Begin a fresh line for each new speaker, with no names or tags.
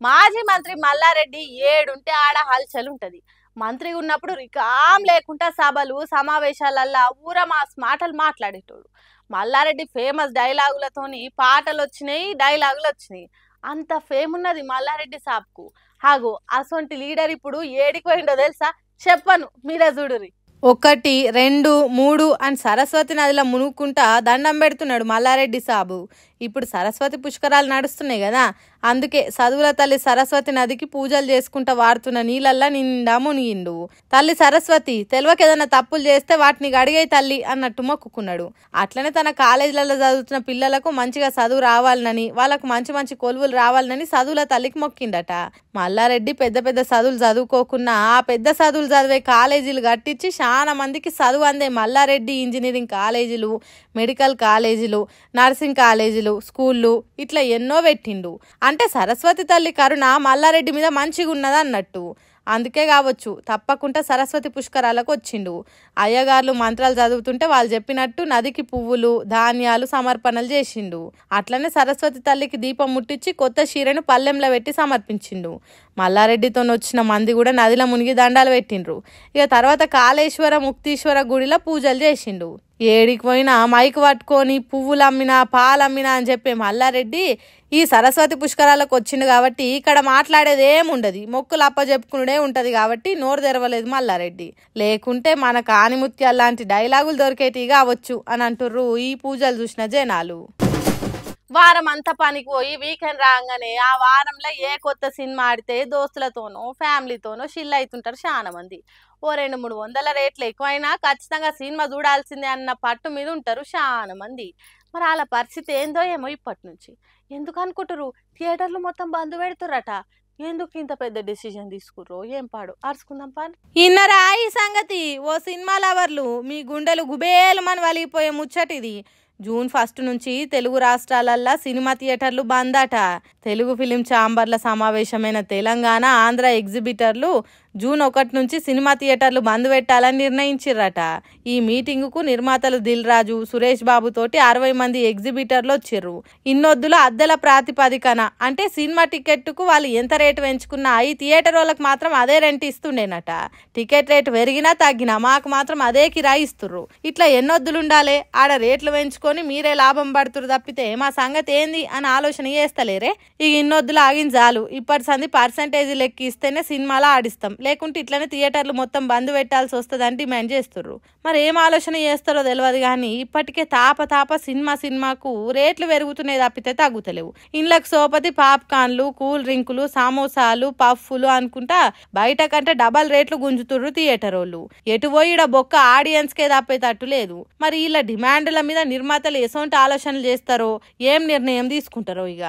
మాజీ మంత్రి మల్లారెడ్డి ఏడుంటే ఆడ హల్చల్ ఉంటది. మంత్రి ఉన్నప్పుడు రికాం లేకుండా సభలు సమావేశాలల్లా ఊరమాస్ మాటలు మాట్లాడేటోడు. మల్లారెడ్డి ఫేమస్ డైలాగులతోని పాటలు వచ్చినాయి, డైలాగులు వచ్చినాయి. అంత ఫేమ్ ఉన్నది మల్లారెడ్డి సాబ్కు. హాగో అసొంటి లీడర్ ఇప్పుడు ఏడికి పోయిండో తెలుసా? చెప్పను, మీరే చూడురి. 1, 2, 3 అని సరస్వతి నదిలో మునుక్కుంటా దండం పెడుతున్నాడు మల్లారెడ్డి సాబు. ఇప్పుడు సరస్వతి పుష్కరాలు నడుస్తున్నాయి కదా, అందుకే చదువుల తల్లి సరస్వతి నదికి పూజలు చేసుకుంటా వాడుతున్న నీళ్ళల్లా నిండా మునిగిండు. తల్లి సరస్వతి తెలివకేదన్నా తప్పులు చేస్తే వాటిని గడిగాయి తల్లి అన్నట్టు మొక్కుకున్నాడు. అట్లనే తన కాలేజీలలో చదువుతున్న పిల్లలకు మంచిగా చదువు రావాలనని, వాళ్ళకు మంచి మంచి కొలువులు రావాలనని చదువుల తల్లికి మొక్కిండట. మల్లారెడ్డి పెద్ద పెద్ద చదువులు చదువుకోకున్నా ఆ పెద్ద చదువులు చదివే కాలేజీలు కట్టించి చాలా మందికి చదువు అందే మల్లారెడ్డి ఇంజనీరింగ్ కాలేజీలు, మెడికల్ కాలేజీలు, నర్సింగ్ కాలేజీలు, స్కూళ్ళు ఇట్లా ఎన్నో పెట్టిండు. అంటే సరస్వతి తల్లి కరుణ మల్లారెడ్డి మీద మంచిగా ఉన్నది అన్నట్టు. అందుకే కావచ్చు తప్పకుండా సరస్వతి పుష్కరాలకు వచ్చిండు. అయ్యగారులు మంత్రాలు చదువుతుంటే వాళ్ళు చెప్పినట్టు నదికి పువ్వులు, ధాన్యాలు సమర్పణలు చేసిండు. అట్లనే సరస్వతి తల్లికి దీపం ముట్టించి కొత్త చీరను పల్లెంలో పెట్టి సమర్పించిండు. మల్లారెడ్డితో వచ్చిన మంది కూడా నదిలో మునిగి దండాలు పెట్టిండ్రు. ఇక తర్వాత కాళేశ్వర ముక్తీశ్వర గుడిలో పూజలు చేసిండు. ఏడికి పోయినా మైక్ పట్టుకొని పువ్వులు అమ్మినా పాలమ్మినా అని చెప్పే మల్లారెడ్డి ఈ సరస్వతి పుష్కరాలకు వచ్చిండు కాబట్టి ఇక్కడ మాట్లాడేది ఏముండదు, మొక్కులు అప్పచెప్పుకునే ఉంటది కాబట్టి నోరు తెరవలేదు మల్లారెడ్డి. లేకుంటే మన కానిముత్యాలు లాంటి డైలాగులు దొరికేటి కావచ్చు అని అంటుర్రు ఈ పూజలు చూసిన జనాలు. వారం అంతా పనికి పోయి వీకెండ్ రాగానే ఆ వారంలో ఏ కొత్త సినిమా ఆడితే దోస్తులతోనో ఫ్యామిలీతోనో షిల్ అవుతుంటారు చాలా మంది. ఓ 200-300 రేట్లు ఎక్కువైనా ఖచ్చితంగా సినిమా చూడాల్సిందే అన్న పట్టు మీద ఉంటారు చాలా మంది. మరి వాళ్ళ పరిస్థితి ఏందో ఏమో ఇప్పటి నుంచి. ఎందుకు అనుకుంటారు థియేటర్లు మొత్తం బంద్ పెడుతురట. ఎందుకు ఇంత పెద్ద డిసిజన్ తీసుకుర్రో ఏం పాడు అరుచుకుందాం పాడు. ఇన్నరా ఈ సంగతి ఓ సినిమా లవర్లు మీ గుండెలు గుబేలు మన వలిగిపోయే ముచ్చటిది. జూన్ 1 నుంచి తెలుగు రాష్ట్రాలల్లో సినిమా థియేటర్లు బంద్ అట. తెలుగు ఫిలిం ఛాంబర్ల సమావేశమైన తెలంగాణ, ఆంధ్ర ఎగ్జిబిటర్లు జూన్ 1 నుంచి సినిమా థియేటర్లు బంద్ పెట్టాలని నిర్ణయించిర్రట. ఈ మీటింగుకు నిర్మాతలు దిల్ రాజు, సురేష్ బాబు తోటి 60 మంది ఎగ్జిబిటర్లు వచ్చిర్రు. ఇన్నొద్దులు అద్దెల ప్రాతిపదికన అంటే సినిమా టికెట్కు వాళ్ళు ఎంత రేటు పెంచుకున్నా ఈ థియేటర్ వాళ్ళకి మాత్రం అదే రెంట్ ఇస్తుండేనట. టికెట్ రేటు పెరిగినా తగ్గినా మాకు మాత్రం అదే కిరాయి ఇస్తుర్రు. ఇట్లా ఎన్నొద్దులు ఉండాలి, ఆడ రేట్లు పెంచుకొని మీరే లాభం పడుతురు తప్పితే మా సంగతి ఏంది అని ఆలోచన చేస్తలేరే. ఈ ఇన్నొద్దులు ఆగించాలు, ఇప్పటి సంది పర్సంటేజ్ లెక్కి ఇస్తేనే సినిమాలో ఆడిస్తాం, లేకుంటే ఇట్లనే థియేటర్లు మొత్తం బంద్ పెట్టాల్సి వస్తుందని డిమాండ్ చేస్తుర్రు. మరి ఏం ఆలోచన చేస్తారో తెలియదు కానీ ఇప్పటికే తాప సినిమాకు రేట్లు పెరుగుతున్నాయి తప్పితే తగ్గుతలేవు. ఇండ్లకు సోపతి పాప్కార్న్లు, కూల్ డ్రింకులు, సమోసాలు, పఫ్ఫులు అనుకుంటా బయట కంటే డబల్ రేట్లు గుంజుతుర్రు థియేటర్ వాళ్ళు. ఎటు పోయి బొక్క ఆడియన్స్కే తప్పేటట్టు లేదు. మరి ఇలా డిమాండ్ల మీద నిర్మాతలు ఎసొంటి ఆలోచనలు చేస్తారో, ఏం నిర్ణయం తీసుకుంటారో ఇక.